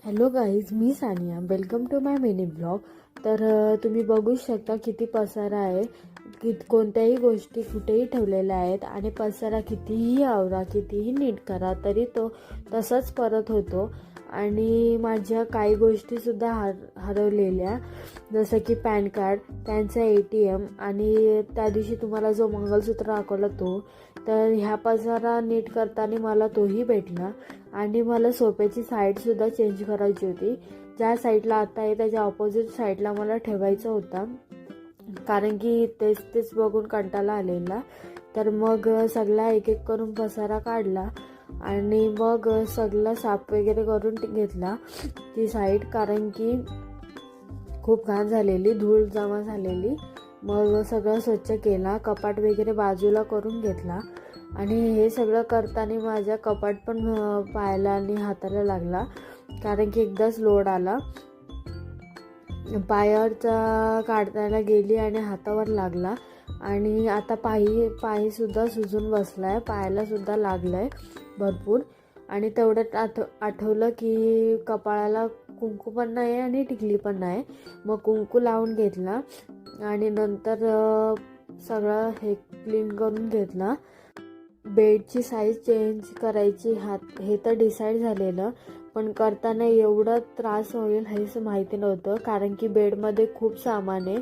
Hello guys, मी Sania. Welcome to my mini blog. तर तुम्ही बघू शकता किती पसारा आहे. कोणत्याही गोष्टी कुठेही ठेवलेल्या आहेत आणि पसारा कितीही आवरा, कितीही नीट करा तरी तो तसाच परत होतो. आणि माझ्या काही गोष्टीसुद्धा हरवलेल्या, जसं की पॅन कार्ड, त्यांचा ATM आणि त्या दिवशी तुम्हाला जो मंगळसूत्र दाखवला तो. तर ह्या पसारा नीट करताना मला तोही भेटला. आणि मला सोफ्याची साईडसुद्धा चेंज करायची होती. ज्या साईडला आता आहे त्याच्या ऑपोजिट साईडला मला ठेवायचा होता, कारण की तेच बघून कंटाळा आलेला. तर मग सगळा एक एक करून पसारा काढला आणि मग सगळा साफ वगैरे करून घेतला ती साईड, कारण की खूप घाण झालेली, धूळ जमा झालेली. मग सगळं स्वच्छ केला, कपाट वगैरे बाजूला करून घेतला. आणि हे सगळं करताना माझ्या कपाट पण पायाला आणि हाताला लागला, कारण की एकदाच लोड आला. पायावरचा काढताना गेली आणि हातावर लागला आणि आता पायसुद्धा सुजून बसला आहे, पायालासुद्धा लागलं आहे भरपूर. आणि तेवढ्यात आठवलं की कपाळाला कुंकू पण नाही आहे आणि टिकली पण नाही. मग कुंकू लावून घेतला आणि नंतर सगळं हे क्लीन करून घेतला. बेडची साईज चेंज करायची हे तर डिसाईड झालेलं, पण करताना एवढं त्रास होईल हेच माहिती नव्हतं, कारण की बेडमध्ये खूप सामान आहे.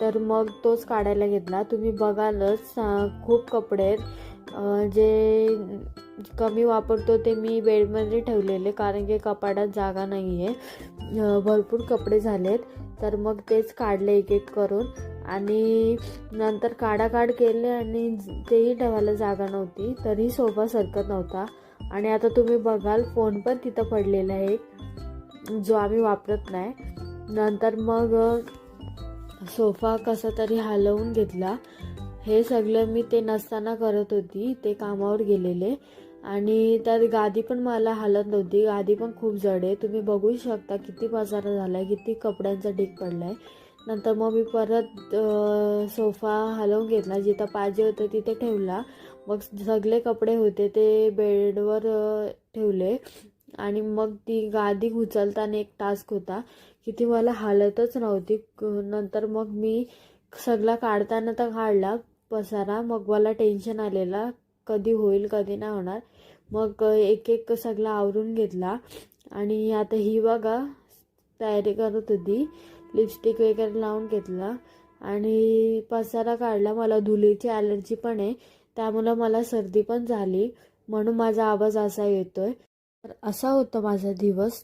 तर मग तोच काढायला घेतला. तुम्ही बघालच खूप कपडे आहेत, जे कमी वापरतो ते मी बेडमध्ये ठेवलेले, कारण की कपाटात जागा नाही आहे. भरपूर कपडे झालेत. तर मग तेच काढले एक एक करून आणि नंतर काढाकाढ केले आणि तेही ठेवायला जागा नव्हती, तरी सोफा सरकत नव्हता. आणि आता तुम्ही बघाल फोन पण तिथं पडलेला आहे, जो आम्ही वापरत नाही. नंतर मग सोफा कसा तरी हलवून घेतला. हे सगळं मी ते नसताना करत होती, ते कामावर गेलेले. आणि त्यात गादी पण मला हलत नव्हती, गादी पण खूप जड आहे. तुम्ही बघू शकता किती पसारा झाला आहे, किती कपड्यांचा ढीग पडला आहे. नंतर मग मी परत सोफा हलवून घेतला, जिथं पाहिजे होतं तिथे ठेवला. मग सगळे कपडे होते ते बेडवर ठेवले आणि मग ती गादी उचलताना एक टास्क होता की ती मला हालतच नव्हती. नंतर मग मी सगळा काढताना तर काढला पसारा, मग मला टेन्शन आलेला कधी होईल कधी नाही होणार. मग एक एक सगळा आवरून घेतला आणि आता ही बघा तयारी करत होती. लिपस्टिक वगैरे लावून घेतला आणि पसारा काढला. मला धुळीची ॲलर्जी पण आहे, त्यामुळं मला सर्दी पण झाली, म्हणून माझा आवाज असा येतोय. तर असा होता माझा दिवस.